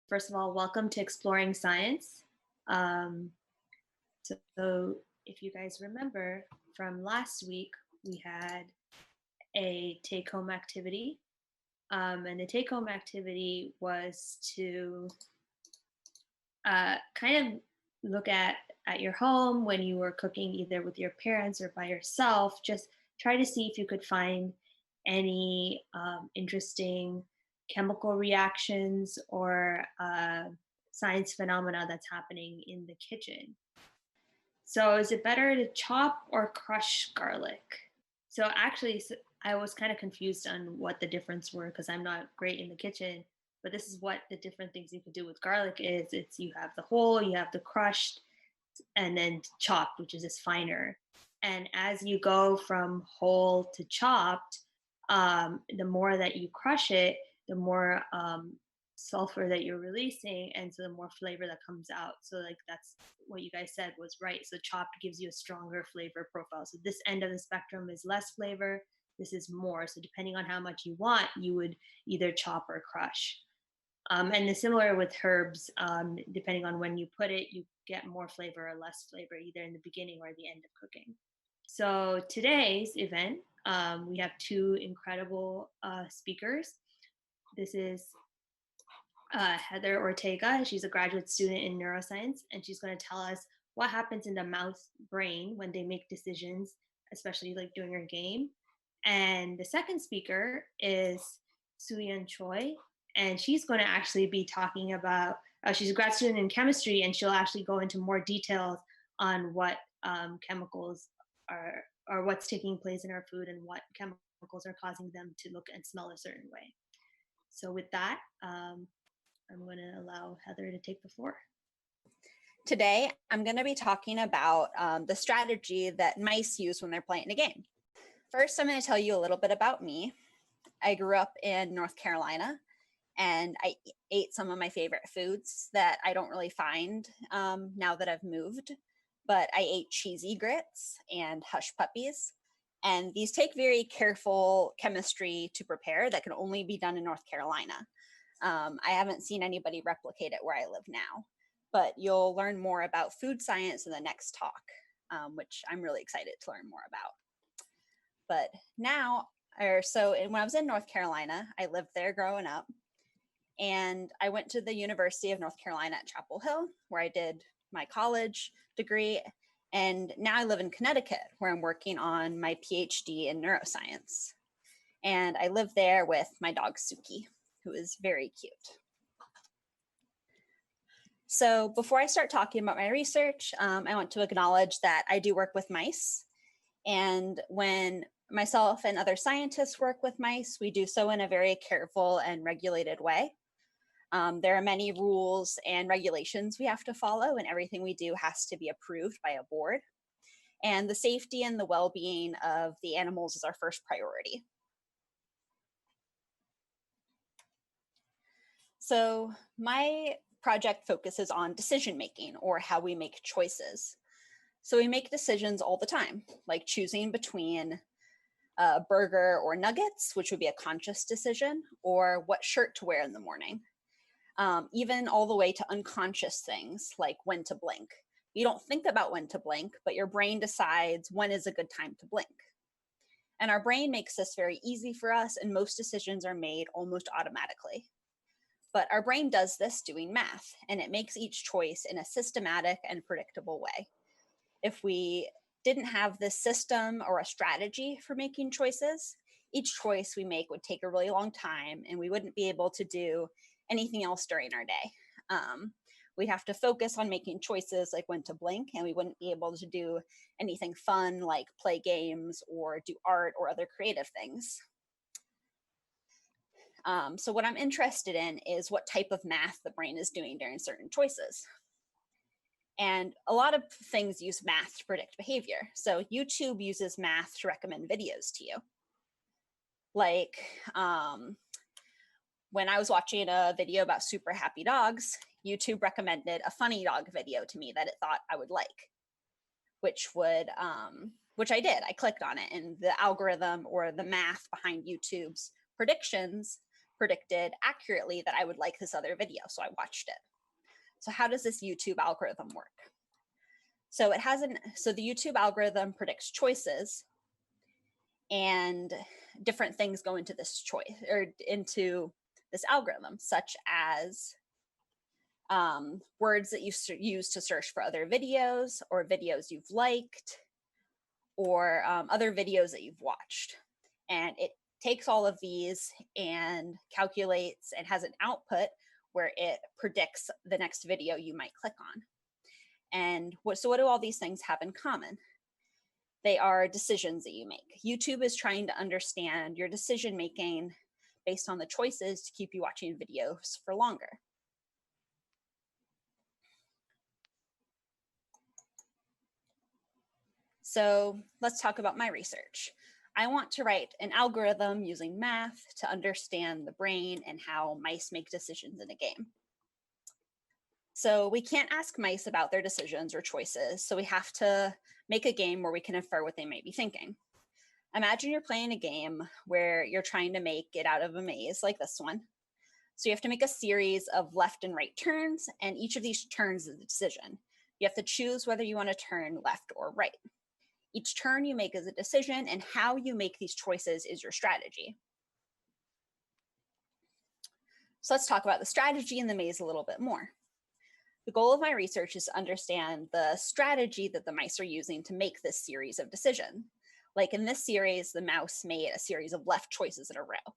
First of all, welcome to Exploring Science. Um, so, if you guys remember from last week, we had a take home activity. And the take home activity was to kind of look at your home when you were cooking, either with your parents or by yourself. Just try to see if you could find any interesting chemical reactions or science phenomena that's happening in the kitchen. So, is it better to chop or crush garlic? So, actually, I was kind of confused on what the difference were because I'm not great in the kitchen. But this is what the different things you can do with garlic is. It's you have the whole, you have the crushed, and then chopped, which is just finer. And as you go from whole to chopped, the more that you crush it, the more sulfur that you're releasing, and so the more flavor that comes out. So like that's what you guys said was right. So chopped gives you a stronger flavor profile. So this end of the spectrum is less flavor. This is more. So depending on how much you want, you would either chop or crush. And the similar with herbs, depending on when you put it, you get more flavor or less flavor, either in the beginning or the end of cooking. So today's event, we have two incredible speakers. This is Heather Ortega. She's a graduate student in neuroscience, and she's going to tell us what happens in the mouse brain when they make decisions, especially like during a game. And the second speaker is Sooyun Choi, and she's going to actually be talking about, she's a grad student in chemistry, and she'll actually go into more details on what chemicals are, or what's taking place in our food and what chemicals are causing them to look and smell a certain way. So with that, I'm going to allow Heather to take the floor. Today, I'm going to be talking about the strategy that mice use when they're playing a game. First, I'm going to tell you a little bit about me. I grew up in North Carolina, and I ate some of my favorite foods that I don't really find now that I've moved. But I ate cheesy grits and hush puppies. And these take very careful chemistry to prepare that can only be done in North Carolina. I haven't seen anybody replicate it where I live now. But you'll learn more about food science in the next talk, which I'm really excited to learn more about. But now, when I was in North Carolina, I lived there growing up. And I went to the University of North Carolina at Chapel Hill, where I did my college degree. And now I live in Connecticut, where I'm working on my PhD in neuroscience. And I live there with my dog, Suki, who is very cute. So before I start talking about my research, I want to acknowledge that I do work with mice. And when myself and other scientists work with mice, we do so in a very careful and regulated way. There are many rules and regulations we have to follow, and everything we do has to be approved by a board. And the safety and the well-being of the animals is our first priority. So my project focuses on decision-making, or how we make choices. So we make decisions all the time, like choosing between a burger or nuggets, which would be a conscious decision, or what shirt to wear in the morning. Even all the way to unconscious things like when to blink. You don't think about when to blink, but your brain decides when is a good time to blink. And our brain makes this very easy for us, and most decisions are made almost automatically. But our brain does this doing math, and it makes each choice in a systematic and predictable way. If we didn't have this system or a strategy for making choices, each choice we make would take a really long time, and we wouldn't be able to do anything else during our day. We'd have to focus on making choices like when to blink, and we wouldn't be able to do anything fun like play games or do art or other creative things. So what I'm interested in is what type of math the brain is doing during certain choices. And a lot of things use math to predict behavior. So YouTube uses math to recommend videos to you. Like when I was watching a video about super happy dogs, YouTube recommended a funny dog video to me that it thought I would like, which I did. I clicked on it, and the algorithm or the math behind YouTube's predictions predicted accurately that I would like this other video, so I watched it. So how does this YouTube algorithm work? So the YouTube algorithm predicts choices, and different things go into this choice or into this algorithm, such as words that you use to search for other videos, or videos you've liked, or other videos that you've watched. And it takes all of these and calculates and has an output where it predicts the next video you might click on. And so what do all these things have in common? They are decisions that you make. YouTube is trying to understand your decision making based on the choices to keep you watching videos for longer. So let's talk about my research. I want to write an algorithm using math to understand the brain and how mice make decisions in a game. So we can't ask mice about their decisions or choices, so we have to make a game where we can infer what they might be thinking. Imagine you're playing a game where you're trying to make it out of a maze like this one. So you have to make a series of left and right turns, and each of these turns is a decision. You have to choose whether you want to turn left or right. Each turn you make is a decision, and how you make these choices is your strategy. So let's talk about the strategy in the maze a little bit more. The goal of my research is to understand the strategy that the mice are using to make this series of decisions. Like in this series, the mouse made a series of left choices in a row.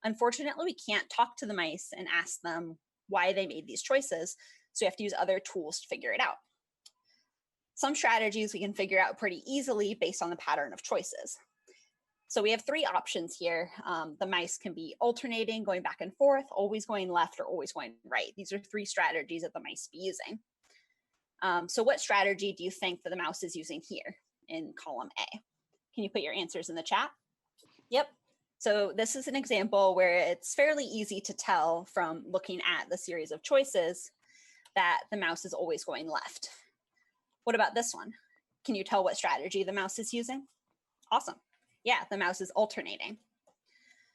Unfortunately, we can't talk to the mice and ask them why they made these choices, so we have to use other tools to figure it out. Some strategies we can figure out pretty easily based on the pattern of choices. So we have three options here. The mice can be alternating, going back and forth, always going left, or always going right. These are three strategies that the mice be using. So what strategy do you think that the mouse is using here in column A? Can you put your answers in the chat? Yep. So this is an example where it's fairly easy to tell from looking at the series of choices that the mouse is always going left. What about this one? Can you tell what strategy the mouse is using? Awesome. Yeah, the mouse is alternating.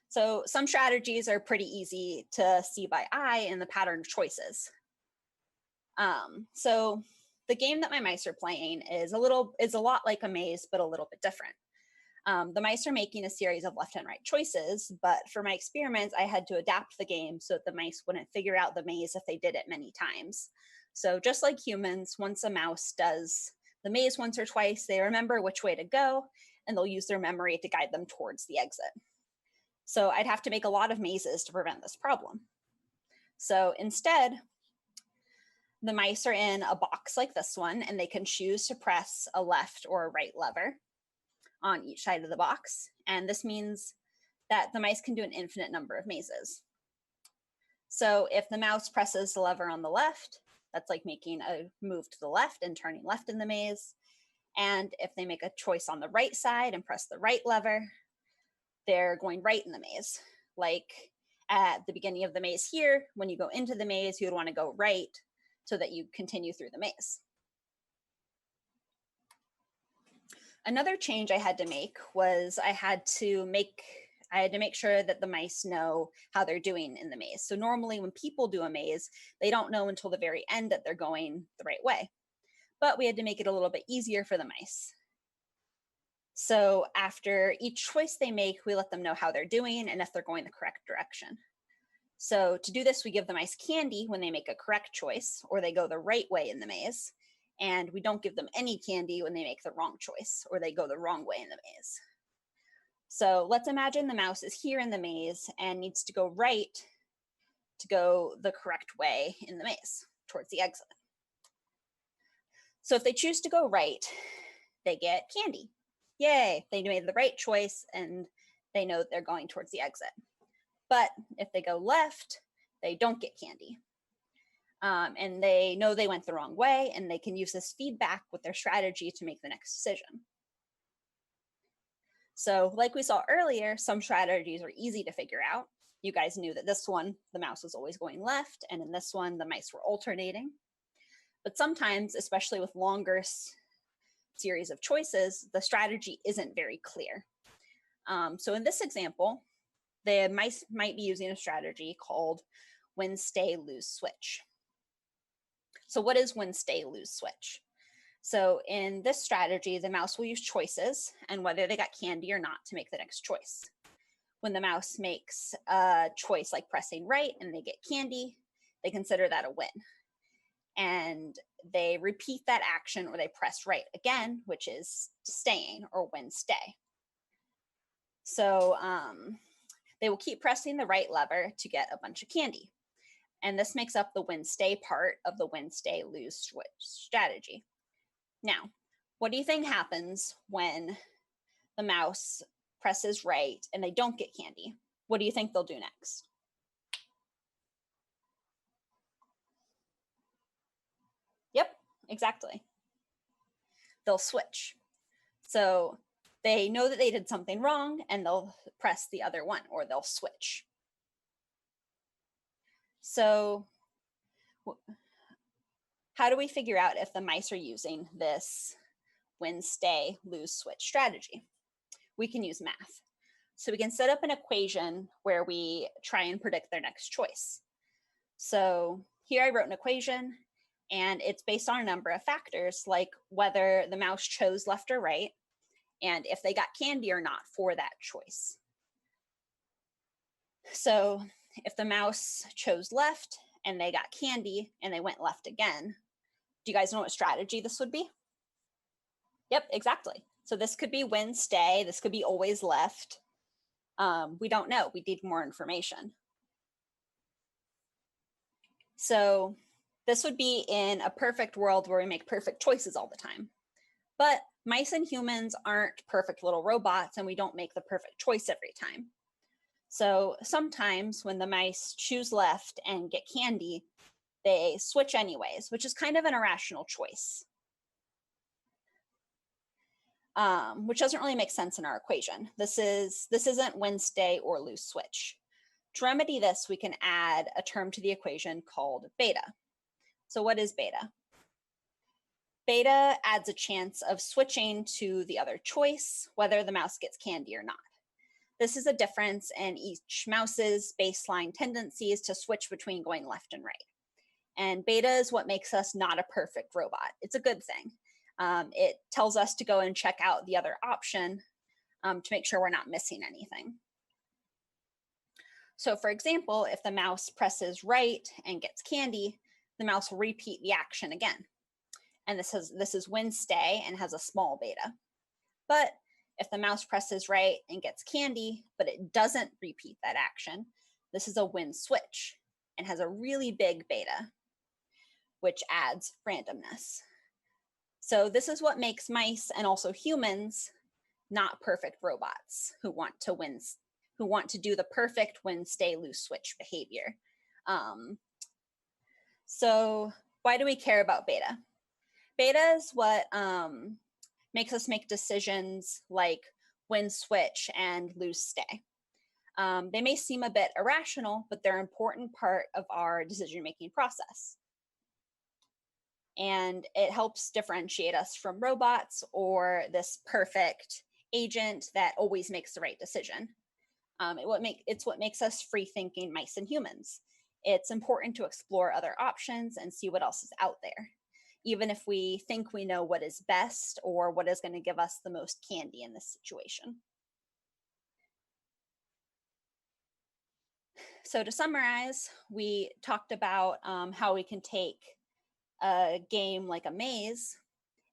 So some strategies are pretty easy to see by eye in the pattern of choices. So the game that my mice are playing is a lot like a maze, but a little bit different. The mice are making a series of left and right choices, but for my experiments, I had to adapt the game so that the mice wouldn't figure out the maze if they did it many times. So just like humans, once a mouse does the maze once or twice, they remember which way to go, and they'll use their memory to guide them towards the exit. So I'd have to make a lot of mazes to prevent this problem. So instead, the mice are in a box like this one, and they can choose to press a left or a right lever on each side of the box. And this means that the mice can do an infinite number of mazes. So if the mouse presses the lever on the left, that's like making a move to the left and turning left in the maze. And if they make a choice on the right side and press the right lever, they're going right in the maze. Like at the beginning of the maze here, when you go into the maze, you would want to go right so that you continue through the maze. Another change I had to make was I had to make sure that the mice know how they're doing in the maze. So normally when people do a maze, they don't know until the very end that they're going the right way. But we had to make it a little bit easier for the mice. So after each choice they make, we let them know how they're doing and if they're going the correct direction. So to do this, we give the mice candy when they make a correct choice or they go the right way in the maze. And we don't give them any candy when they make the wrong choice or they go the wrong way in the maze. So let's imagine the mouse is here in the maze and needs to go right to go the correct way in the maze towards the exit. So if they choose to go right, they get candy. Yay, they made the right choice and they know they're going towards the exit. But if they go left, they don't get candy. And they know they went the wrong way, and they can use this feedback with their strategy to make the next decision. So like we saw earlier, some strategies are easy to figure out. You guys knew that this one, the mouse was always going left, and in this one, the mice were alternating. But sometimes, especially with longer series of choices, the strategy isn't very clear. So in this example, the mice might be using a strategy called win, stay, lose, switch. So what is win, stay, lose, switch? So in this strategy, the mouse will use choices and whether they got candy or not to make the next choice. When the mouse makes a choice like pressing right and they get candy, they consider that a win. And they repeat that action or they press right again, which is staying or win, stay. So they will keep pressing the right lever to get a bunch of candy. And this makes up the win, stay part of the win, stay, lose, switch strategy. Now, what do you think happens when the mouse presses right and they don't get candy? What do you think they'll do next? Yep, exactly. They'll switch. So they know that they did something wrong and they'll press the other one or they'll switch. So how do we figure out if the mice are using this win, stay, lose, switch strategy? We can use math. So we can set up an equation where we try and predict their next choice. So here I wrote an equation and it's based on a number of factors like whether the mouse chose left or right and if they got candy or not for that choice. So if the mouse chose left and they got candy and they went left again, do you guys know what strategy this would be? Yep, exactly. So this could be win, stay. This could be always left. We don't know. We need more information. So this would be in a perfect world where we make perfect choices all the time. But mice and humans aren't perfect little robots and we don't make the perfect choice every time. So sometimes when the mice choose left and get candy, they switch anyways, which is kind of an irrational choice, which doesn't really make sense in our equation. This isn't win, stay, or lose, switch. To remedy this, we can add a term to the equation called beta. So what is beta? Beta adds a chance of switching to the other choice, whether the mouse gets candy or not. This is a difference in each mouse's baseline tendencies to switch between going left and right. And beta is what makes us not a perfect robot. It's a good thing. It tells us to go and check out the other option to make sure we're not missing anything. So for example, if the mouse presses right and gets candy, the mouse will repeat the action again. And this is win, stay and has a small beta. But if the mouse presses right and gets candy, but it doesn't repeat that action, this is a win, switch and has a really big beta, which adds randomness. So this is what makes mice and also humans not perfect robots who want to win, who want to do the perfect win, stay, lose, switch behavior. So why do we care about beta? Beta is what makes us make decisions like win, switch, and lose, stay. They may seem a bit irrational, but they're an important part of our decision-making process. And it helps differentiate us from robots or this perfect agent that always makes the right decision. It's what makes us free-thinking mice and humans. It's important to explore other options and see what else is out there, even if we think we know what is best or what is going to give us the most candy in this situation. So to summarize, we talked about how we can take a game like a maze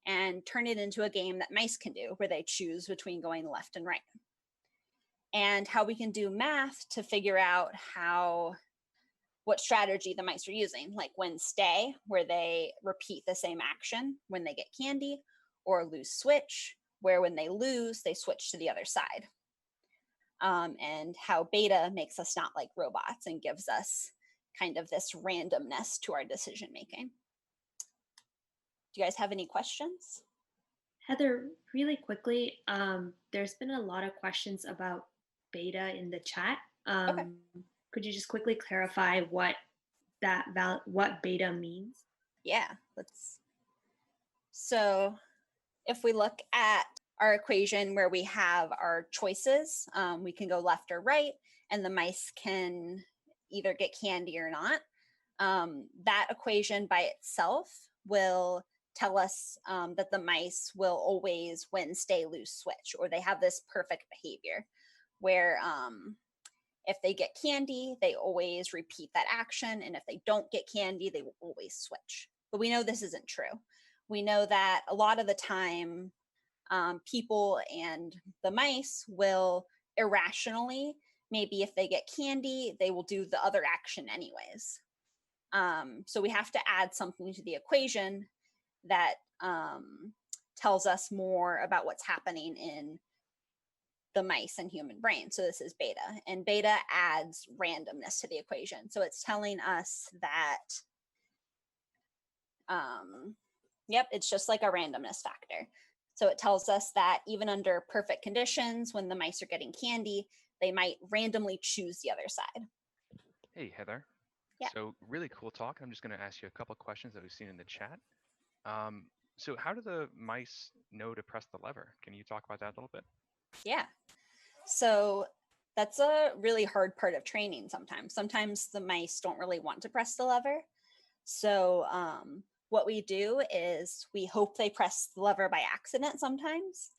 and turn it into a game that mice can do, where they choose between going left and right. And how we can do math to figure out what strategy the mice are using, like win, stay, where they repeat the same action when they get candy, or lose, switch, where when they lose, they switch to the other side. And how beta makes us not like robots and gives us kind of this randomness to our decision making. Do you guys have any questions? Heather, really quickly, there's been a lot of questions about beta in the chat. Okay. Could you just quickly clarify what beta means? Yeah, so if we look at our equation where we have our choices, we can go left or right, and the mice can either get candy or not, that equation by itself will tell us that the mice will always win, stay, lose, switch, or they have this perfect behavior where if they get candy, they always repeat that action. And if they don't get candy, they will always switch. But we know this isn't true. We know that a lot of the time, people and the mice will irrationally, maybe if they get candy, they will do the other action anyways. So we have to add something to the equation that tells us more about what's happening in the mice and human brain. So this is beta, and beta adds randomness to the equation. So it's telling us that, yep, it's just like a randomness factor. So it tells us that even under perfect conditions, when the mice are getting candy, they might randomly choose the other side. Hey, Heather. Yeah. So really cool talk. I'm just going to ask you a couple questions that we've seen in the chat. So how do the mice know to press the lever? Can you talk about that a little bit? Yeah. So that's a really hard part of training sometimes. Sometimes the mice don't really want to press the lever. So what we do is we hope they press the lever by accident sometimes.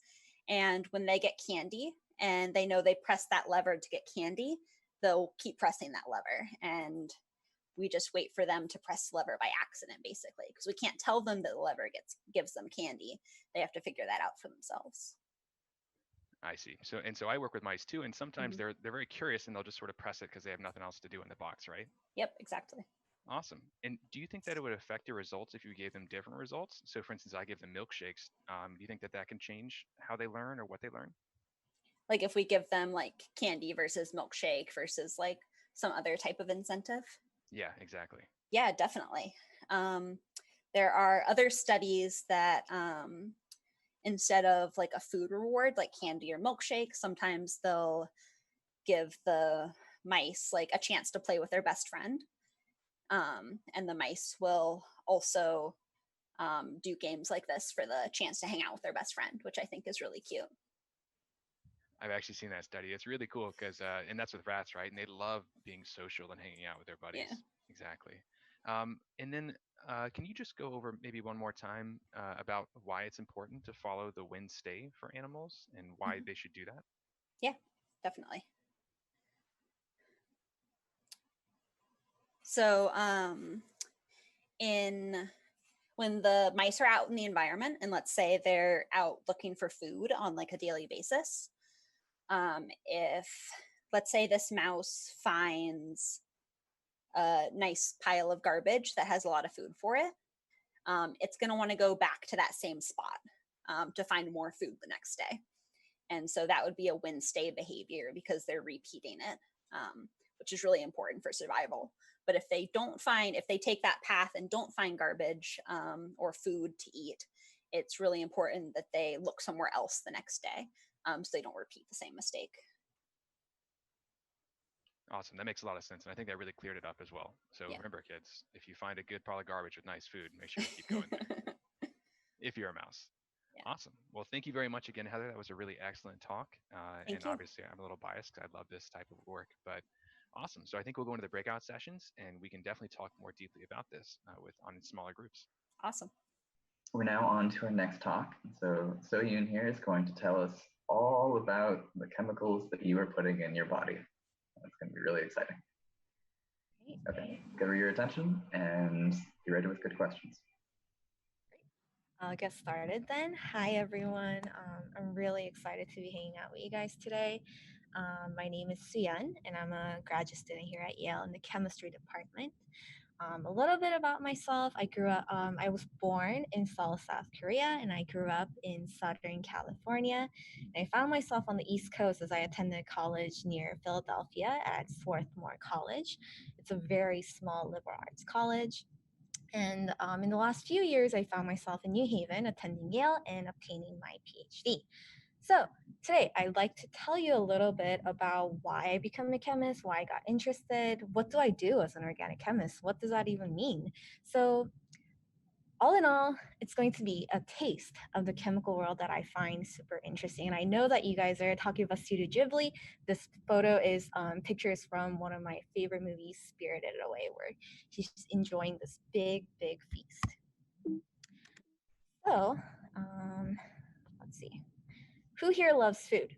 And when they get candy and they know they press that lever to get candy, they'll keep pressing that lever. And we just wait for them to press the lever by accident, basically, because we can't tell them that the lever gives them candy. They have to figure that out for themselves. I see. So I work with mice too, and sometimes Mm-hmm. they're very curious and they'll just sort of press it because they have nothing else to do in the box, right? Yep, exactly. Awesome. And do you think that it would affect your results if you gave them different results? So for instance, I give them milkshakes. Do you think that that can change how they learn or what they learn? Like if we give them like candy versus milkshake versus like some other type of incentive? Yeah, exactly. Yeah, definitely. There are other studies that instead of like a food reward, like candy or milkshake, sometimes they'll give the mice like a chance to play with their best friend. And the mice will also do games like this for the chance to hang out with their best friend, which I think is really cute. I've actually seen that study. It's really cool because, and that's with rats, right? And they love being social and hanging out with their buddies. Yeah. Exactly. And then can you just go over maybe one more time about why it's important to follow the win stay for animals and why they should do that? Yeah, definitely. So when the mice are out in the environment, and let's say they're out looking for food on like a daily basis, if let's say this mouse finds a nice pile of garbage that has a lot of food for it, it's going to want to go back to that same spot to find more food the next day. And so that would be a win stay behavior because they're repeating it, which is really important for survival. But if they take that path and don't find garbage or food to eat, it's really important that they look somewhere else the next day so they don't repeat the same mistake. Awesome. That makes a lot of sense. And I think that really cleared it up as well. So Yeah. remember, kids, if you find a good pile of garbage with nice food, make sure you keep going there if you're a mouse. Yeah. Awesome. Well, thank you very much again, Heather. That was a really excellent talk. Thank And you. obviously, I'm a little biased because I love this type of work, but awesome. So I think we'll go into the breakout sessions and we can definitely talk more deeply about this on smaller groups. Awesome. We're now on to our next talk. So Sooyun here is going to tell us all about the chemicals that you are putting in your body. That's going to be really exciting. Okay, gather your attention and be ready with good questions. I'll get started then. Hi, everyone. I'm really excited to be hanging out with you guys today. My name is Sooyun, and I'm a graduate student here at Yale in the chemistry department. A little bit about myself. I was born in Seoul, South Korea, and I grew up in Southern California. And I found myself on the East Coast as I attended college near Philadelphia at Swarthmore College. It's a very small liberal arts college. And in the last few years, I found myself in New Haven attending Yale and obtaining my PhD. So today, I'd like to tell you a little bit about why I became a chemist, why I got interested, what do I do as an organic chemist, what does that even mean? So all in all, it's going to be a taste of the chemical world that I find super interesting. And I know that you guys are talking about Studio Ghibli. This photo is pictures from one of my favorite movies, Spirited Away, where she's just enjoying this big, big feast. So, let's see. Who here loves food?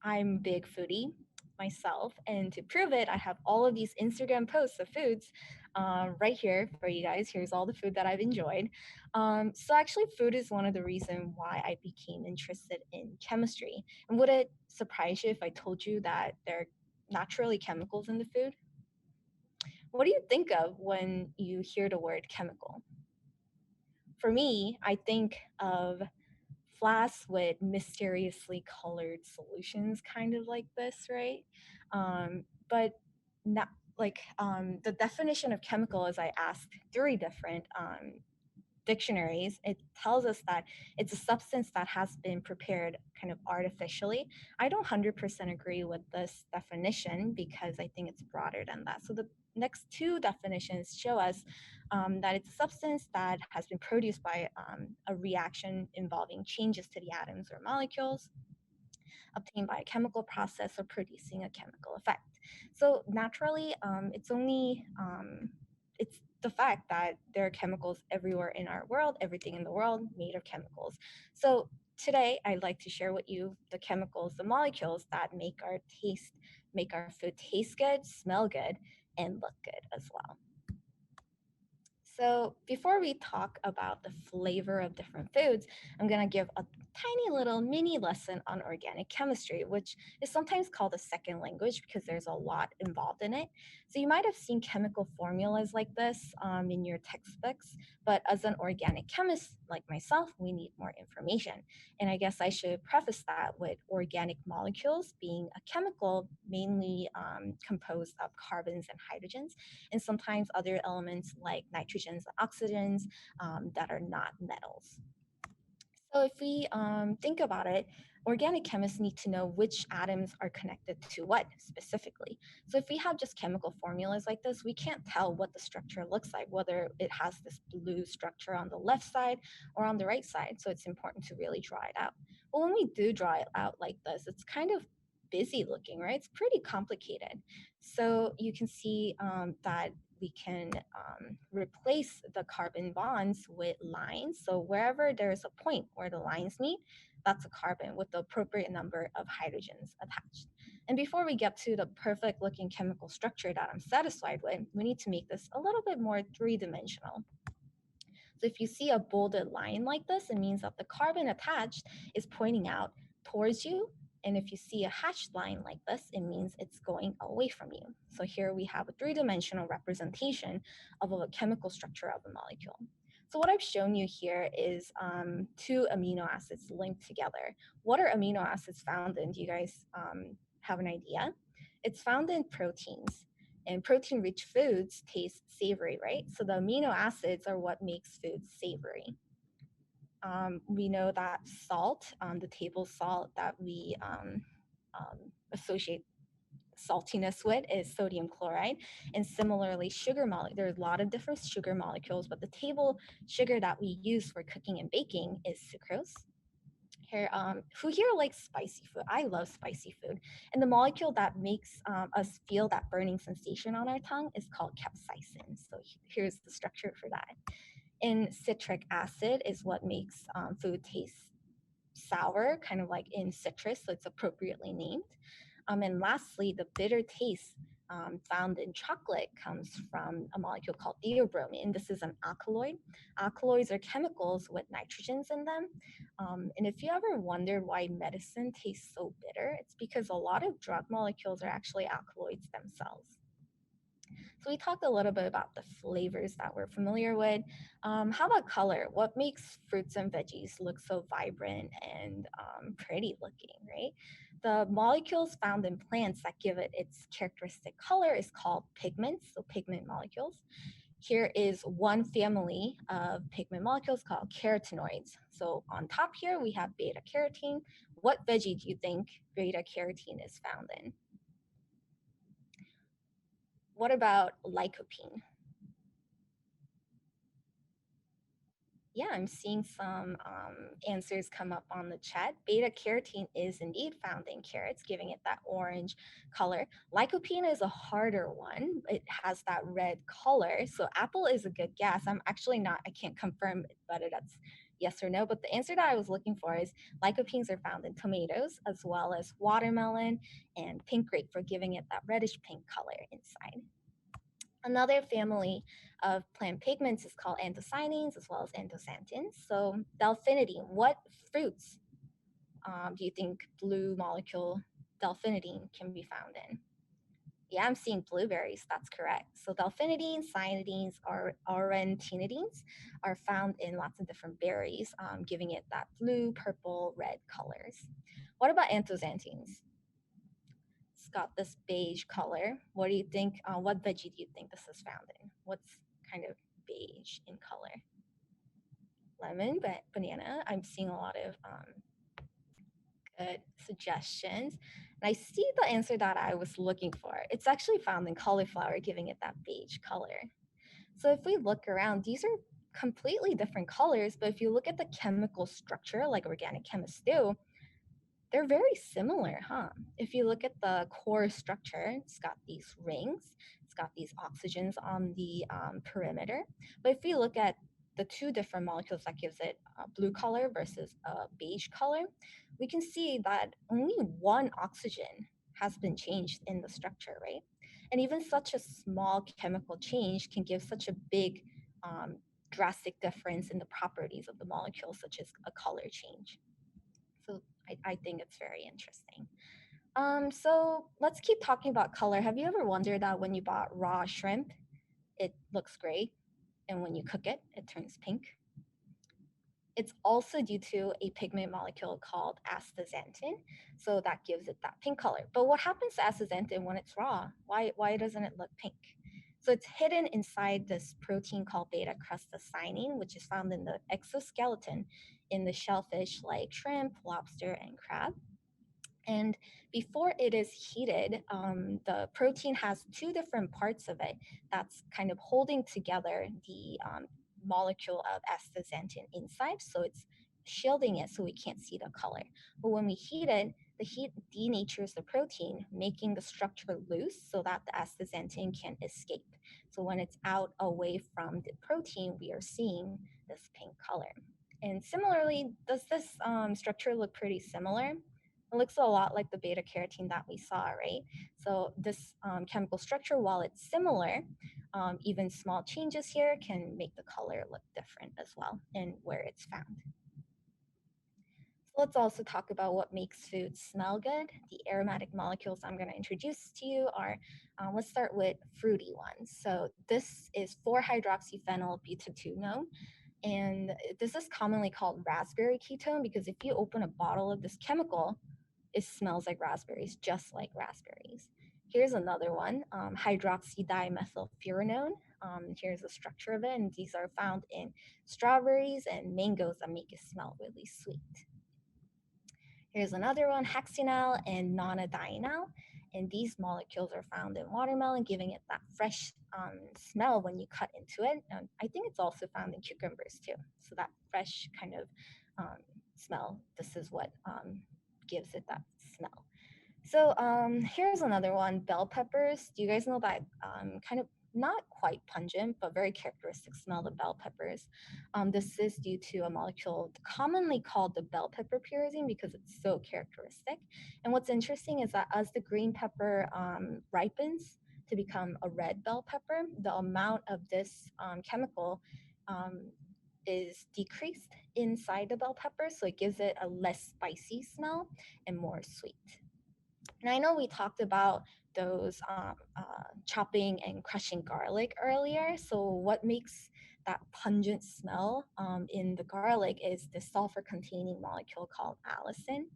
I'm a big foodie myself, and to prove it, I have all of these Instagram posts of foods right here for you guys. Here's all the food that I've enjoyed. So actually, food is one of the reasons why I became interested in chemistry. And would it surprise you if I told you that there are naturally chemicals in the food? What do you think of when you hear the word chemical? For me, I think of flasks with mysteriously colored solutions, kind of like this, right? But not like the definition of chemical, as I asked 3 different dictionaries, it tells us that it's a substance that has been prepared kind of artificially. I don't 100% agree with this definition because I think it's broader than that. So the next 2 definitions show us that it's a substance that has been produced by a reaction involving changes to the atoms or molecules obtained by a chemical process or producing a chemical effect. So naturally, it's the fact that there are chemicals everywhere in our world, everything in the world made of chemicals. So today, I'd like to share with you the chemicals, the molecules that make our food taste good, smell good, and look good as well. So before we talk about the flavor of different foods, I'm going to give a tiny little mini lesson on organic chemistry, which is sometimes called a second language because there's a lot involved in it. So you might have seen chemical formulas like this in your textbooks, but as an organic chemist like myself, we need more information. And I guess I should preface that with organic molecules being a chemical mainly composed of carbons and hydrogens, and sometimes other elements like nitrogens and oxygens that are not metals. So if we think about it, organic chemists need to know which atoms are connected to what specifically. So if we have just chemical formulas like this, we can't tell what the structure looks like, whether it has this blue structure on the left side or on the right side. So it's important to really draw it out. But when we do draw it out like this, it's kind of busy looking, right? It's pretty complicated. So you can see that we can replace the carbon bonds with lines. So wherever there's a point where the lines meet, that's a carbon with the appropriate number of hydrogens attached. And before we get to the perfect looking chemical structure that I'm satisfied with, we need to make this a little bit more 3-dimensional. So if you see a bolded line like this, it means that the carbon attached is pointing out towards you. And if you see a hatched line like this, it means it's going away from you. So here we have a 3-dimensional representation of a chemical structure of a molecule. So what I've shown you here is 2 amino acids linked together. What are amino acids found in? Do you guys have an idea? It's found in proteins. And protein-rich foods taste savory, right? So the amino acids are what makes foods savory. We know that salt, the table salt that we associate saltiness with is sodium chloride. And similarly, there's a lot of different sugar molecules, but the table sugar that we use for cooking and baking is sucrose. Here, who here likes spicy food? I love spicy food. And the molecule that makes us feel that burning sensation on our tongue is called capsaicin. So here's the structure for that. And citric acid is what makes food taste sour, kind of like in citrus, so it's appropriately named. And lastly, the bitter taste found in chocolate comes from a molecule called theobromine. This is an alkaloid. Alkaloids are chemicals with nitrogens in them. And if you ever wondered why medicine tastes so bitter, it's because a lot of drug molecules are actually alkaloids themselves. So we talked a little bit about the flavors that we're familiar with. How about color? What makes fruits and veggies look so vibrant and pretty looking, right? The molecules found in plants that give it its characteristic color is called pigments, so pigment molecules. Here is one family of pigment molecules called carotenoids. So on top here, we have beta carotene. What veggie do you think beta carotene is found in? What about lycopene? yeah, I'm seeing some answers come up on the chat. Beta carotene is indeed found in carrots, giving it that orange color. Lycopene is a harder one. It has that red color. So apple is a good guess. I'm actually not, I can't confirm whether that's yes or no, but the answer that I was looking for is lycopenes are found in tomatoes as well as watermelon and pink grape for giving it that reddish pink color inside. Another family of plant pigments is called anthocyanins as well as anthocyanins. So delphinidine, what fruits do you think blue molecule delphinidine can be found in? Yeah, I'm seeing blueberries. That's correct. So delphinidine, cyanidines, or aurantinidines are found in lots of different berries, giving it that blue, purple, red colors. What about anthocyanins? It's got this beige color. What do you think? What veggie do you think this is found in? What's kind of beige in color? Lemon, but banana. I'm seeing a lot of good suggestions. And I see the answer that I was looking for. It's actually found in cauliflower, giving it that beige color. So if we look around, these are completely different colors, but if you look at the chemical structure, like organic chemists do, they're very similar, huh? If you look at the core structure, it's got these rings, it's got these oxygens on the perimeter. But if we look at the two different molecules that gives it a blue color versus a beige color, we can see that only one oxygen has been changed in the structure, right? And even such a small chemical change can give such a big drastic difference in the properties of the molecule, such as a color change. So I think it's very interesting. So let's keep talking about color. Have you ever wondered that when you bought raw shrimp, it looks gray, and when you cook it, it turns pink? It's also due to a pigment molecule called astaxanthin, so that gives it that pink color. But what happens to astaxanthin when it's raw? Why doesn't it look pink? So it's hidden inside this protein called beta-crustacyanin, which is found in the exoskeleton in the shellfish like shrimp, lobster, and crab. And before it is heated, the protein has two different parts of it that's kind of holding together the molecule of astaxanthin inside. So it's shielding it so we can't see the color. But when we heat it, the heat denatures the protein, making the structure loose so that the astaxanthin can escape. So when it's out away from the protein, we are seeing this pink color. And similarly, does this structure look pretty similar? It looks a lot like the beta carotene that we saw, right? So this chemical structure, while it's similar, even small changes here can make the color look different as well and where it's found. So let's also talk about what makes food smell good. The aromatic molecules I'm going to introduce to you are, let's start with fruity ones. So this is 4-hydroxyphenyl butadienone. And this is commonly called raspberry ketone because if you open a bottle of this chemical, it smells like raspberries, just like raspberries. Here's another one, hydroxydimethylfuranone. Here's the structure of it, and these are found in strawberries and mangoes that make it smell really sweet. Here's another one, hexanal and nonadienal, and these molecules are found in watermelon, giving it that fresh smell when you cut into it. And I think it's also found in cucumbers too. So that fresh kind of smell, this is what gives it that smell. So here's another one, bell peppers. Do you guys know that kind of not quite pungent, but very characteristic smell of bell peppers? This is due to a molecule commonly called the bell pepper pyrazine because it's so characteristic. And what's interesting is that as the green pepper ripens to become a red bell pepper, the amount of this chemical is decreased inside the bell pepper, so it gives it a less spicy smell and more sweet. And I know we talked about those chopping and crushing garlic earlier. So what makes that pungent smell in the garlic is the sulfur-containing molecule called allicin.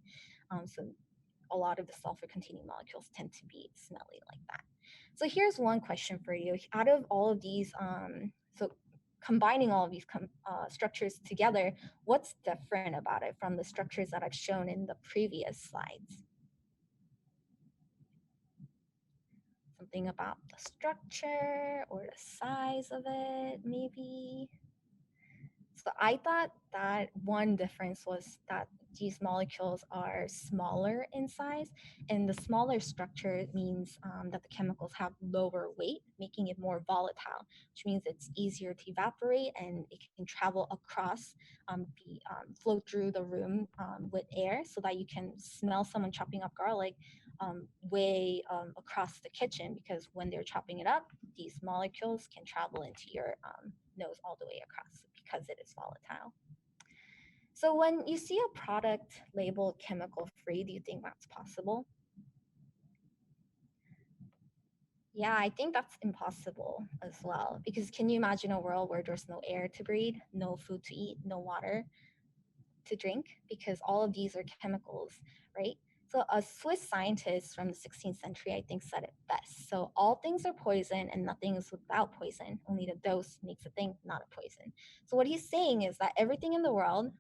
So a lot of the sulfur-containing molecules tend to be smelly like that. So here's one question for you. Out of all of these, so combining all of these structures together, what's different about it from the structures that I've shown in the previous slides? Something about the structure or the size of it, maybe. So I thought that one difference was that these molecules are smaller in size, and the smaller structure means that the chemicals have lower weight, making it more volatile, which means it's easier to evaporate and it can travel across, flow through the room with air, so that you can smell someone chopping up garlic way across the kitchen, because when they're chopping it up, these molecules can travel into your nose all the way across because it is volatile. So when you see a product labeled chemical free, do you think that's possible? Yeah, I think that's impossible as well. Because can you imagine a world where there's no air to breathe, no food to eat, no water to drink? Because all of these are chemicals, right? So a Swiss scientist from the 16th century, I think, said it best. So all things are poison and nothing is without poison. Only the dose makes a thing, not a poison. So what he's saying is that everything in the world,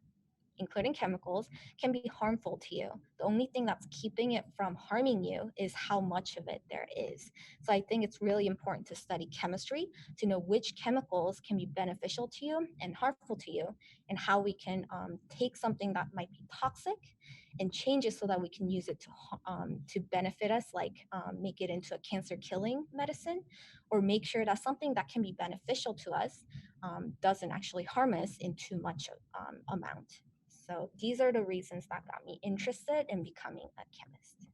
including chemicals, can be harmful to you. The only thing that's keeping it from harming you is how much of it there is. So I think it's really important to study chemistry to know which chemicals can be beneficial to you and harmful to you, and how we can take something that might be toxic and change it so that we can use it to benefit us, like make it into a cancer killing medicine, or make sure that something that can be beneficial to us doesn't actually harm us in too much amount. So these are the reasons that got me interested in becoming a chemist.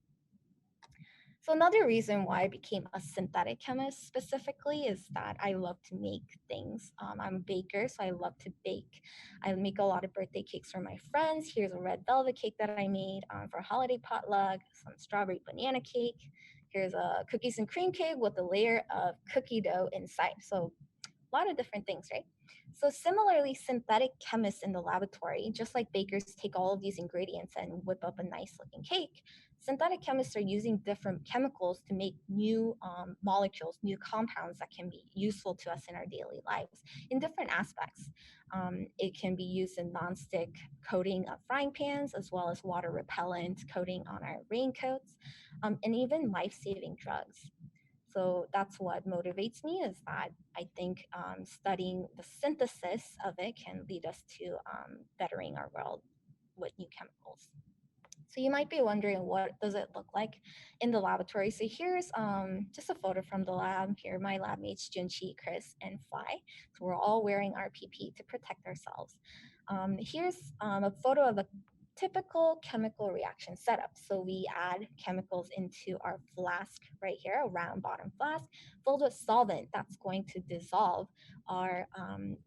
So another reason why I became a synthetic chemist specifically is that I love to make things. I'm a baker, so I love to bake. I make a lot of birthday cakes for my friends. Here's a red velvet cake that I made for a holiday potluck, some strawberry banana cake. Here's a cookies and cream cake with a layer of cookie dough inside. So a lot of different things, right? So similarly, synthetic chemists in the laboratory, just like bakers take all of these ingredients and whip up a nice looking cake, synthetic chemists are using different chemicals to make new molecules, new compounds that can be useful to us in our daily lives in different aspects. It can be used in nonstick coating of frying pans, as well as water repellent coating on our raincoats, and even life-saving drugs. So that's what motivates me, is that I think studying the synthesis of it can lead us to bettering our world with new chemicals. So you might be wondering, what does it look like in the laboratory? So here's just a photo from the lab. Here, my lab mates, Junchi, Chris, and Fly. So we're all wearing our PPE to protect ourselves. Here's a photo of a typical chemical reaction setup. So we add chemicals into our flask right here, a round bottom flask filled with solvent that's going to dissolve our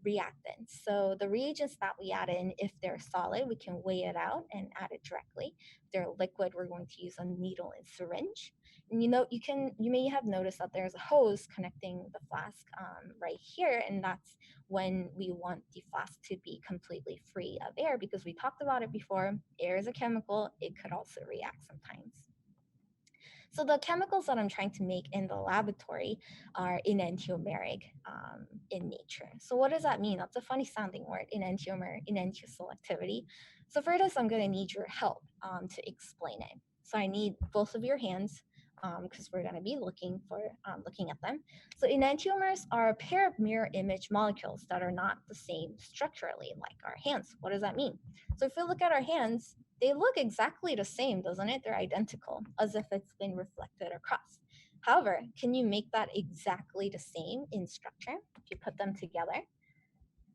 reactants. So the reagents that we add in, if they're solid, we can weigh it out and add it directly. If they're liquid, we're going to use a needle and syringe. And you may have noticed that there's a hose connecting the flask right here, and that's when we want the flask to be completely free of air, because we talked about it before. Air is a chemical, it could also react sometimes. So the chemicals that I'm trying to make in the laboratory are enantiomeric in nature. So what does that mean? That's a funny sounding word, enantiomer, enantioselectivity. So for this, I'm going to need your help to explain it. So I need both of your hands, because we're going to be looking at them. So enantiomers are a pair of mirror image molecules that are not the same structurally, like our hands. What does that mean? So if we look at our hands, they look exactly the same, doesn't it? They're identical, as if it's been reflected across. However, can you make that exactly the same in structure? If you put them together,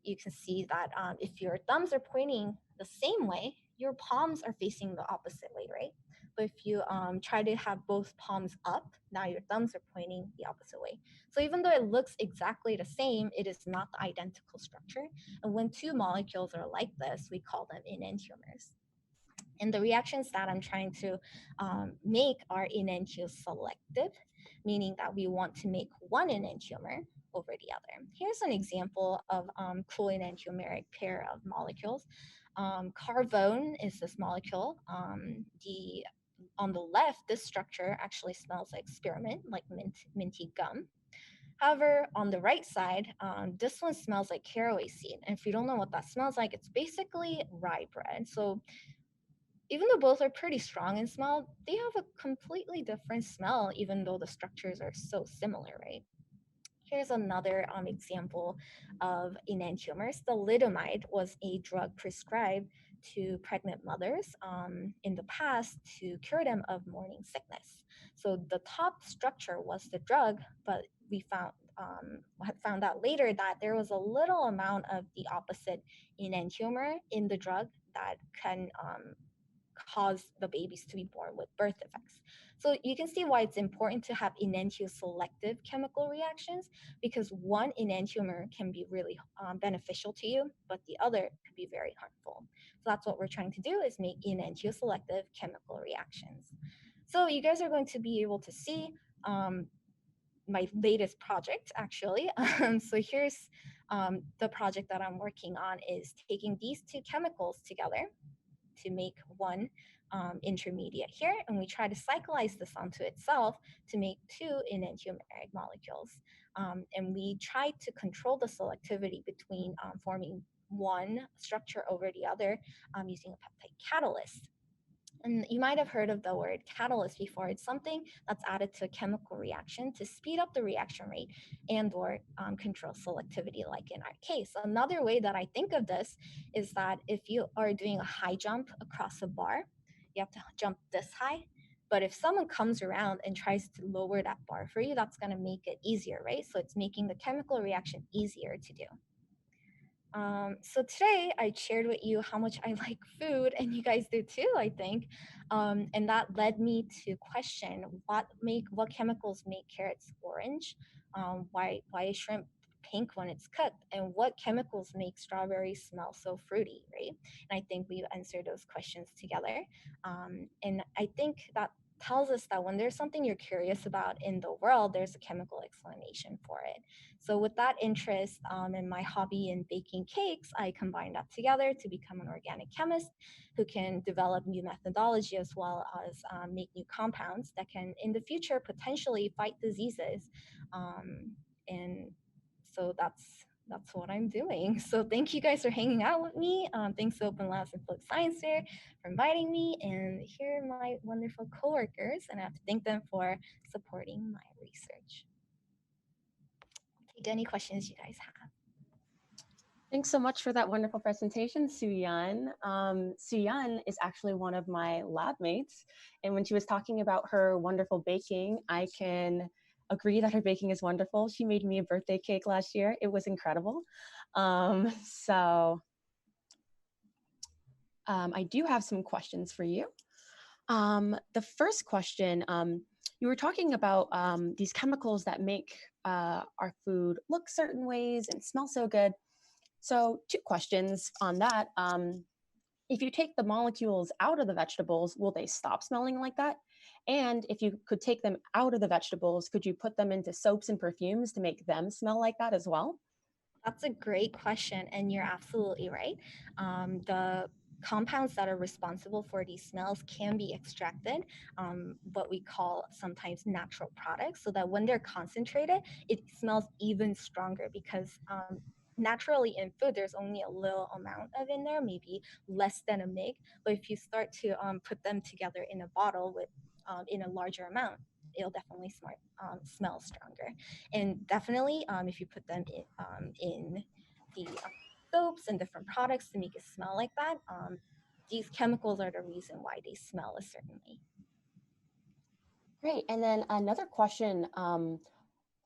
you can see that if your thumbs are pointing the same way, your palms are facing the opposite way, right? But if you try to have both palms up, now your thumbs are pointing the opposite way. So even though it looks exactly the same, it is not the identical structure. And when two molecules are like this, we call them enantiomers. And the reactions that I'm trying to make are enantioselective, meaning that we want to make one enantiomer over the other. Here's an example of cool enantiomeric pair of molecules. Carvone is this molecule. On the left, this structure actually smells like spearmint, like minty gum. However, on the right side, this one smells like caraway seed. And if you don't know what that smells like, it's basically rye bread. So even though both are pretty strong in smell, they have a completely different smell, even though the structures are so similar, right? Here's another example of enantiomers. Thalidomide was a drug prescribed to pregnant mothers in the past to cure them of morning sickness. So the top structure was the drug, but we had found out later that there was a little amount of the opposite enantiomer in the drug that can cause the babies to be born with birth defects. So you can see why it's important to have enantioselective chemical reactions, because one enantiomer can be really beneficial to you, but the other could be very harmful. So that's what we're trying to do, is make enantioselective chemical reactions. So you guys are going to be able to see my latest project, actually. So here's the project that I'm working on, is taking these two chemicals together to make one intermediate here, and we try to cyclize this onto itself to make two enantiomeric molecules. And we try to control the selectivity between forming one structure over the other using a peptide catalyst. And you might have heard of the word catalyst before. It's something that's added to a chemical reaction to speed up the reaction rate and or control selectivity, like in our case. Another way that I think of this is that if you are doing a high jump across a bar, you have to jump this high. But if someone comes around and tries to lower that bar for you, that's going to make it easier, right? So it's making the chemical reaction easier to do. So today I shared with you how much I like food, and you guys do too, I think. And that led me to question what chemicals make carrots orange, why is shrimp pink when it's cooked, and what chemicals make strawberries smell so fruity, right? And I think we've answered those questions together. And I think that tells us that when there's something you're curious about in the world, there's a chemical explanation for it. So with that interest and my hobby in baking cakes, I combined that together to become an organic chemist who can develop new methodology as well as make new compounds that can in the future potentially fight diseases. And so that's what I'm doing. So thank you guys for hanging out with me. Thanks to Open Labs and Float Science Fair for inviting me. And here are my wonderful coworkers, and I have to thank them for supporting my research. Take any questions you guys have. Thanks so much for that wonderful presentation, Sooyun. Sooyun is actually one of my lab mates, and when she was talking about her wonderful baking, I can agree that her baking is wonderful. She made me a birthday cake last year. It was incredible. I do have some questions for you. The first question, you were talking about these chemicals that make our food look certain ways and smell so good. So 2 questions on that. If you take the molecules out of the vegetables, will they stop smelling like that? And if you could take them out of the vegetables, could you put them into soaps and perfumes to make them smell like that as well? That's a great question, and you're absolutely right. The compounds that are responsible for these smells can be extracted, what we call sometimes natural products, so that when they're concentrated, it smells even stronger because naturally in food, there's only a little amount of in there, maybe less than a mig. But if you start to put them together in a bottle with in a larger amount, it'll definitely smell stronger. And definitely, if you put them in the soaps and different products to make it smell like that, these chemicals are the reason why they smell a certain way. Great. And then another question.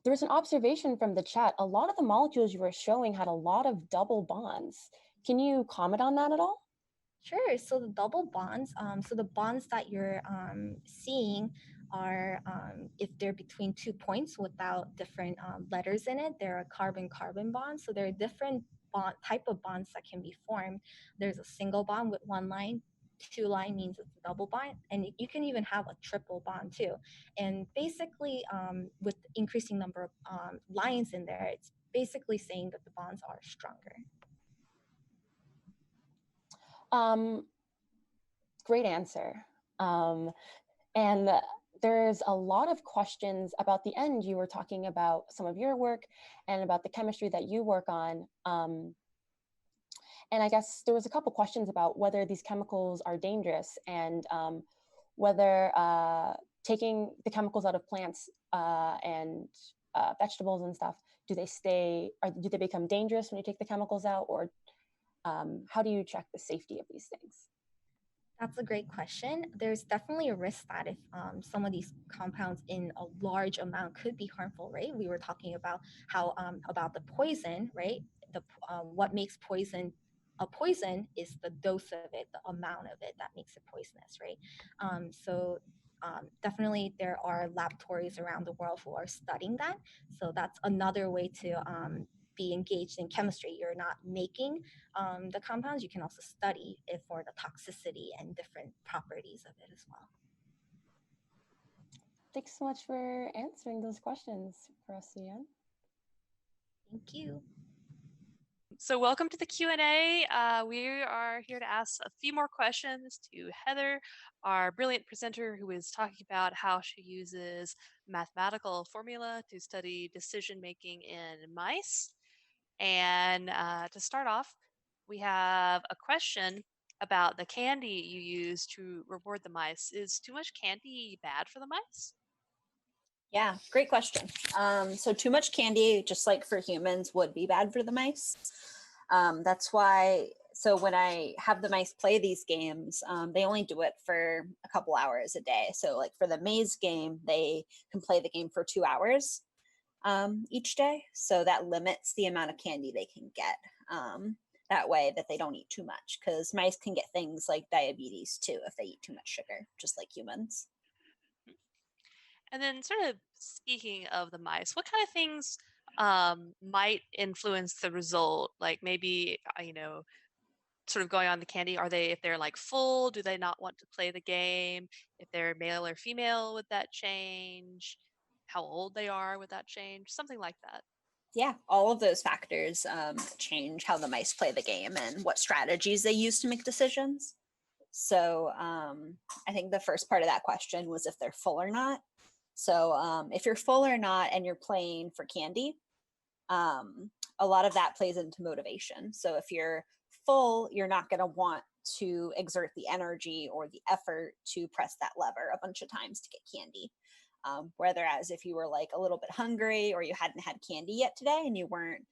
There was an observation from the chat. A lot of the molecules you were showing had a lot of double bonds. Can you comment on that at all? Sure. So the double bonds, so the bonds that you're seeing are, if they're between 2 points without different letters in it, they're a carbon-carbon bond. So there are different type of bonds that can be formed. There's a single bond with 1 line. 2 line means it's a double bond, and you can even have a triple bond too. And basically, with increasing number of lines in there, it's basically saying that the bonds are stronger. Great answer. And there's a lot of questions about the end. You were talking about some of your work and about the chemistry that you work on. And I guess there was a couple questions about whether these chemicals are dangerous and whether taking the chemicals out of plants and vegetables and stuff do they stay, or do they become dangerous when you take the chemicals out, or how do you check the safety of these things? That's a great question. There's definitely a risk that if some of these compounds in a large amount could be harmful, right? We were talking about how about the poison, right? The what makes poison a poison is the dose of it, the amount of it that makes it poisonous, right? Definitely there are laboratories around the world who are studying that. So that's another way to be engaged in chemistry. You're not making the compounds, you can also study it for the toxicity and different properties of it as well. Thanks so much for answering those questions for us, Ian. Thank you. So welcome to the Q&A. We are here to ask a few more questions to Heather, our brilliant presenter who is talking about how she uses mathematical formula to study decision-making in mice. And to start off, we have a question about the candy you use to reward the mice. Is too much candy bad for the mice? Yeah, great question. So too much candy, just like for humans, would be bad for the mice. That's why, so when I have the mice play these games, they only do it for a couple hours a day. So like for the maze game, they can play the game for 2 hours each day. So that limits the amount of candy they can get. That way that they don't eat too much, because mice can get things like diabetes too if they eat too much sugar, just like humans. And then sort of speaking of the mice, what kind of things might influence the result? Like maybe, sort of going on the candy, if they're like full, do they not want to play the game? If they're male or female, would that change? How old they are, would that change? Something like that. Yeah, all of those factors change how the mice play the game and what strategies they use to make decisions. So I think the first part of that question was if they're full or not. So if you're full or not and you're playing for candy, a lot of that plays into motivation. So if you're full, you're not going to want to exert the energy or the effort to press that lever a bunch of times to get candy. Whereas if you were like a little bit hungry or you hadn't had candy yet today and you weren't,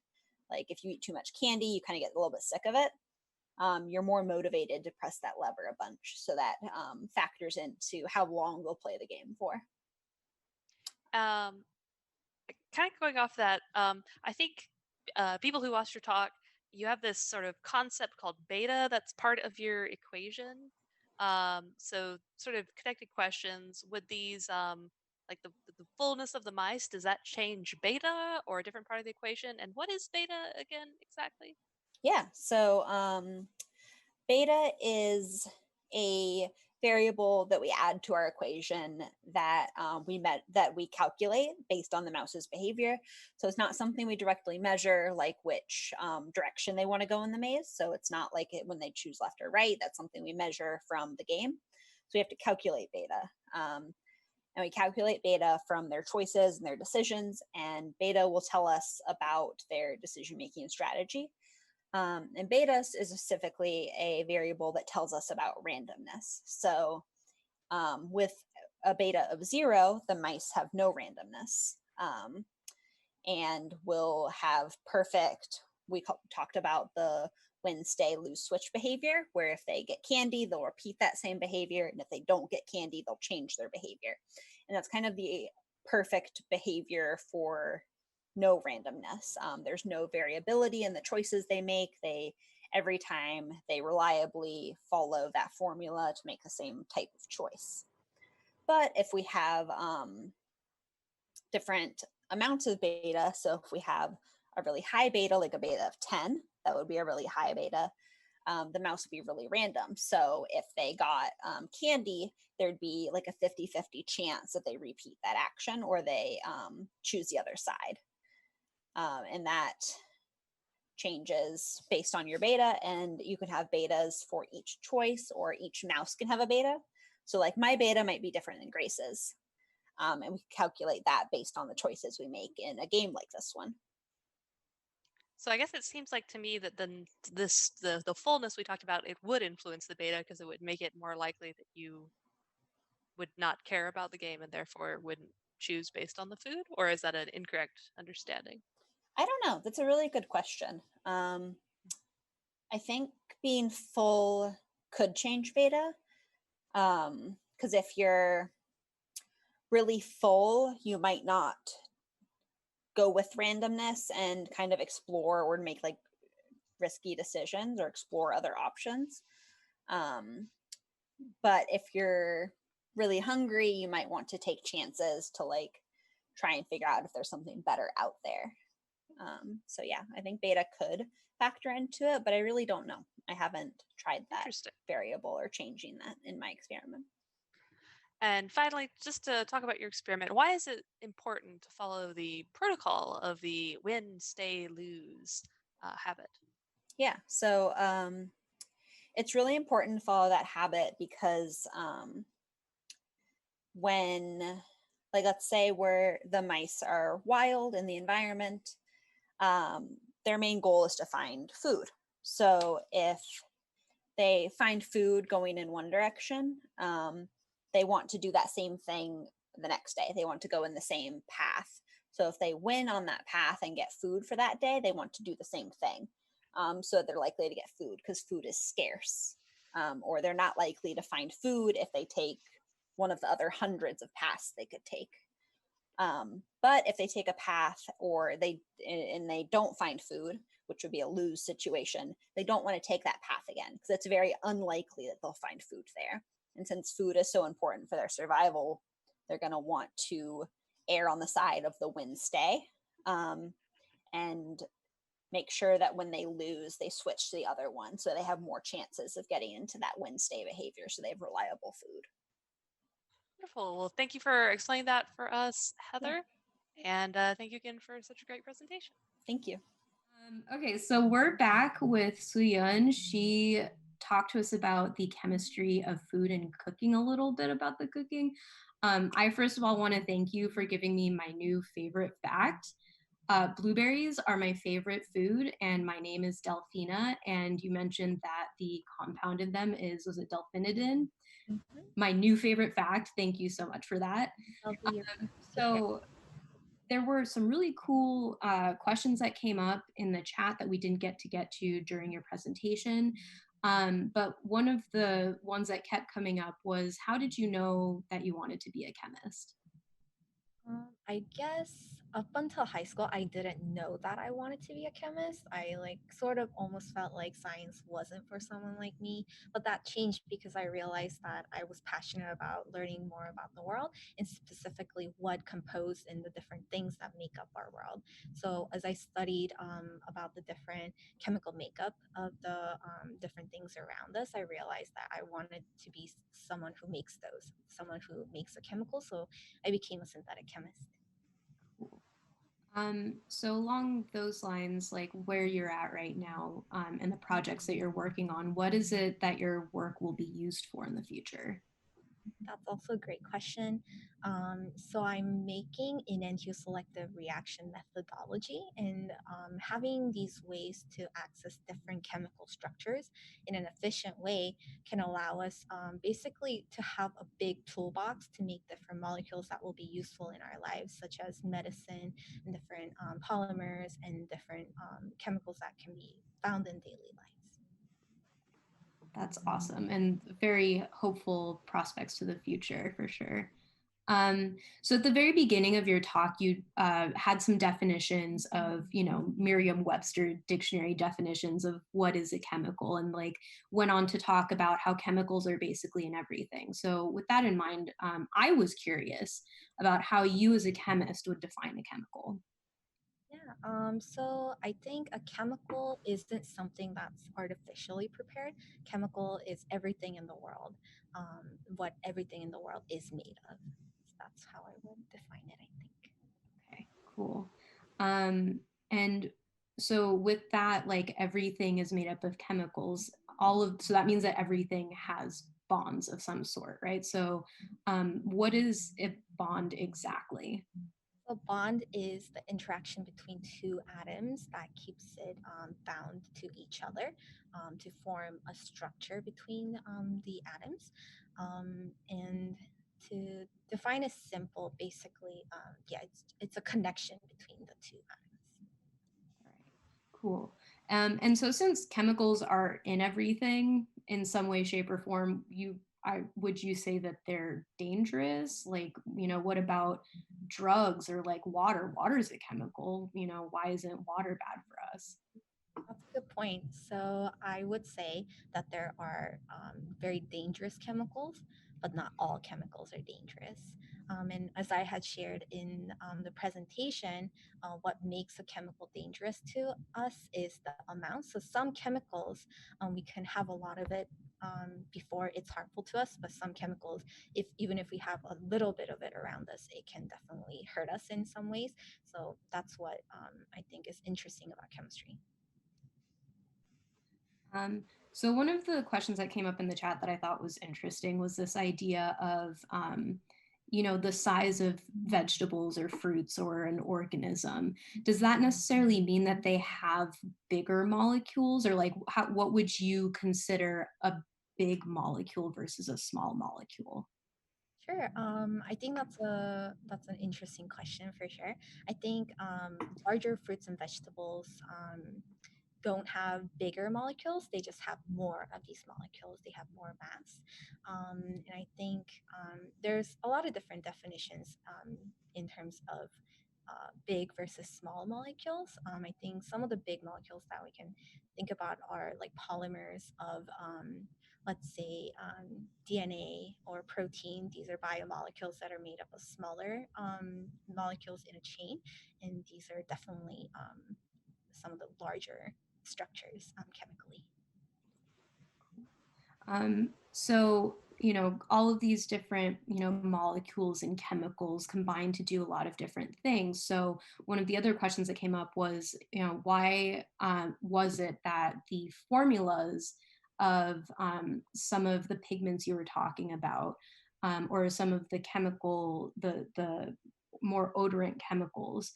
like if you eat too much candy, you kind of get a little bit sick of it. You're more motivated to press that lever a bunch. So that factors into how long they'll play the game for. Kind of going off that, I think people who watch your talk, you have this sort of concept called beta that's part of your equation. So sort of connected questions, would these, like the fullness of the mice, does that change beta or a different part of the equation? And what is beta again exactly? Yeah, so beta is a variable that we add to our equation that we calculate based on the mouse's behavior. So it's not something we directly measure, like which direction they want to go in the maze. So it's not like when they choose left or right. That's something we measure from the game. So we have to calculate beta. And we calculate beta from their choices and their decisions, and beta will tell us about their decision-making strategy. And beta is specifically a variable that tells us about randomness. So with a beta of 0, the mice have no randomness and will have perfect, talked about the win, stay, lose, switch behavior, where if they get candy, they'll repeat that same behavior. And if they don't get candy, they'll change their behavior. And that's kind of the perfect behavior for no randomness. There's no variability in the choices they make. Every time they reliably follow that formula to make the same type of choice. But if we have different amounts of beta, so if we have a really high beta, like a beta of 10, that would be a really high beta, the mouse would be really random. So if they got candy, there'd be like a 50-50 chance that they repeat that action or they choose the other side. And that changes based on your beta, and you can have betas for each choice, or each mouse can have a beta. So like my beta might be different than Grace's. And we calculate that based on the choices we make in a game like this one. So I guess it seems like to me that then the fullness we talked about, it would influence the beta because it would make it more likely that you would not care about the game and therefore wouldn't choose based on the food? Or is that an incorrect understanding? I don't know. That's a really good question. I think being full could change beta. Because if you're really full, you might not go with randomness and kind of explore or make like risky decisions or explore other options. But if you're really hungry, you might want to take chances to like try and figure out if there's something better out there. So yeah, I think beta could factor into it, but I really don't know. I haven't tried that Interesting. variable or changing that in my experiment. And finally, just to talk about your experiment, why is it important to follow the protocol of the win, stay, lose habit? Yeah, so it's really important to follow that habit because when, like, let's say where the mice are wild in the environment, their main goal is to find food. So if they find food going in one direction, they want to do that same thing the next day. They want to go in the same path. So if they win on that path and get food for that day, they want to do the same thing. So they're likely to get food because food is scarce. Or they're not likely to find food if they take one of the other hundreds of paths they could take. But if they take a path or they don't find food, which would be a lose situation, they don't want to take that path again because it's very unlikely that they'll find food there. And since food is so important for their survival, they're going to want to err on the side of the win stay, and make sure that when they lose, they switch to the other one so they have more chances of getting into that win stay behavior so they have reliable food. Wonderful. Well, thank you for explaining that for us, Heather. And thank you again for such a great presentation. Thank you. Okay, so we're back with Sooyun. She talked to us about the chemistry of food and cooking, a little bit about the cooking. I first of all want to thank you for giving me my new favorite fact. Blueberries are my favorite food, and my name is Delphina. And you mentioned that the compound in them was it delphinidin? Mhm. My new favorite fact. Thank you so much for that. So there were some really cool questions that came up in the chat that we didn't get to during your presentation. But one of the ones that kept coming up was, how did you know that you wanted to be a chemist? I guess up until high school, I didn't know that I wanted to be a chemist. I like sort of almost felt like science wasn't for someone like me, but that changed because I realized that I was passionate about learning more about the world and specifically what composed in the different things that make up our world. So as I studied about the different chemical makeup of the different things around us, I realized that I wanted to be someone who makes those, someone who makes the chemicals. So I became a synthetic chemist. So along those lines, like where you're at right now, and the projects that you're working on, what is it that your work will be used for in the future? That's also a great question. So I'm making an selective reaction methodology, and having these ways to access different chemical structures in an efficient way can allow us basically to have a big toolbox to make different molecules that will be useful in our lives, such as medicine and different polymers and different chemicals that can be found in daily lives. That's awesome, and very hopeful prospects to the future for sure. So at the very beginning of your talk, you had some definitions of, Merriam-Webster dictionary definitions of what is a chemical, and like went on to talk about how chemicals are basically in everything. So with that in mind, I was curious about how you as a chemist would define a chemical. Yeah, so I think a chemical isn't something that's artificially prepared. Chemical is everything in the world, what everything in the world is made of. So that's how I would define it, I think. Okay, cool. And so with that, like everything is made up of chemicals, so that means that everything has bonds of some sort, right? So what is a bond exactly? A bond is the interaction between two atoms that keeps it bound to each other to form a structure between the atoms. And to define a simple, basically, yeah, it's a connection between the two atoms. Cool. And so since chemicals are in everything in some way, shape, or form, would you say that they're dangerous? Like, what about drugs or like water? Water is a chemical. Why isn't water bad for us? That's a good point. So I would say that there are very dangerous chemicals, but not all chemicals are dangerous. And as I had shared in the presentation, what makes a chemical dangerous to us is the amount. So some chemicals, we can have a lot of it before it's harmful to us, but some chemicals, even if we have a little bit of it around us, it can definitely hurt us in some ways. So that's what I think is interesting about chemistry. So one of the questions that came up in the chat that I thought was interesting was this idea of, the size of vegetables or fruits or an organism. Does that necessarily mean that they have bigger molecules, or like what would you consider a big molecule versus a small molecule? Sure. I think that's an interesting question for sure. I think larger fruits and vegetables don't have bigger molecules. They just have more of these molecules. They have more mass. And I think there's a lot of different definitions in terms of big versus small molecules. I think some of the big molecules that we can think about are like polymers of, let's say, DNA or protein. These are biomolecules that are made up of smaller molecules in a chain. And these are definitely some of the larger structures chemically. So, all of these different, molecules and chemicals combine to do a lot of different things. So one of the other questions that came up was, why was it that the formulas of some of the pigments you were talking about, or some of the the more odorant chemicals,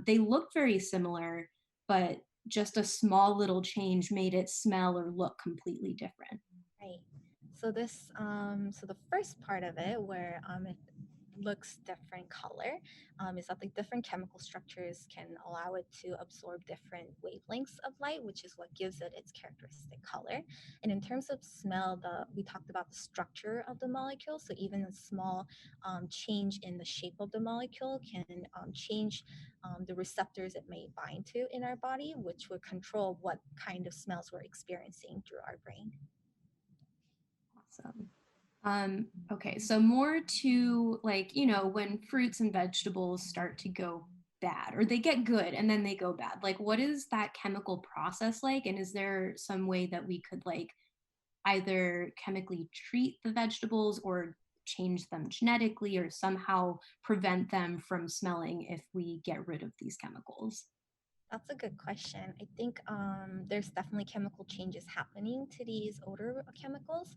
they look very similar, but just a small little change made it smell or look completely different. Right. So so the first part of it, where it looks different color, is that like different chemical structures can allow it to absorb different wavelengths of light, which is what gives it its characteristic color. And in terms of smell, we talked about the structure of the molecule. So even a small change in the shape of the molecule can change the receptors it may bind to in our body, which would control what kind of smells we're experiencing through our brain. Awesome. Okay, so more to like, when fruits and vegetables start to go bad, or they get good and then they go bad, like what is that chemical process like? And is there some way that we could like either chemically treat the vegetables or change them genetically or somehow prevent them from smelling if we get rid of these chemicals? That's a good question. I think there's definitely chemical changes happening to these odor chemicals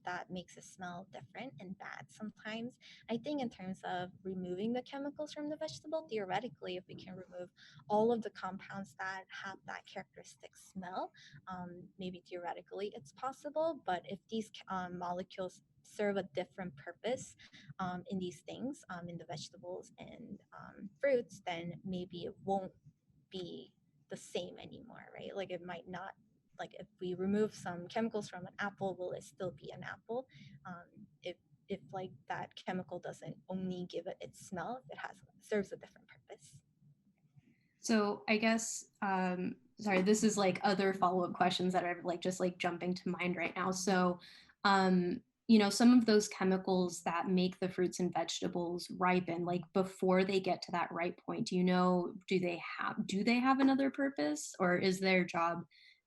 that makes it smell different and bad sometimes. I think in terms of removing the chemicals from the vegetable, theoretically, if we can remove all of the compounds that have that characteristic smell, maybe theoretically it's possible. But if these molecules serve a different purpose in these things, in the vegetables and fruits, then maybe it won't be the same anymore, right? Like it might not, like if we remove some chemicals from an apple, will it still be an apple? If like that chemical doesn't only give it its smell, it serves a different purpose. So I guess, sorry, this is like other follow-up questions that are like just like jumping to mind right now. So, some of those chemicals that make the fruits and vegetables ripen, like before they get to that ripe point, do they have another purpose, or is their job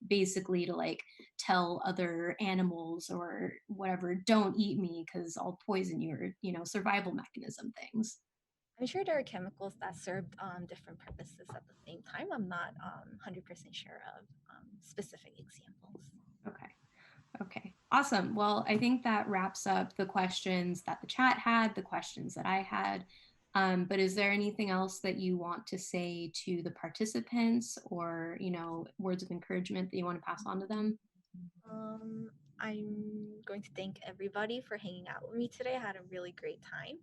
basically to like tell other animals or whatever, don't eat me because I'll poison you, or, survival mechanism things? I'm sure there are chemicals that serve different purposes at the same time. I'm not 100% sure of specific examples. Okay. Okay, awesome. Well, I think that wraps up the questions that the chat had, the questions that I had. But is there anything else that you want to say to the participants, or, words of encouragement that you want to pass on to them? I'm going to thank everybody for hanging out with me today. I had a really great time.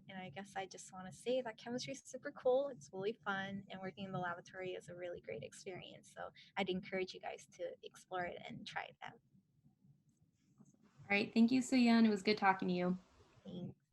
And I guess I just want to say that chemistry is super cool. It's really fun, and working in the laboratory is a really great experience. So I'd encourage you guys to explore it and try it out. All right. Thank you, Sooyun. It was good talking to you. Thanks.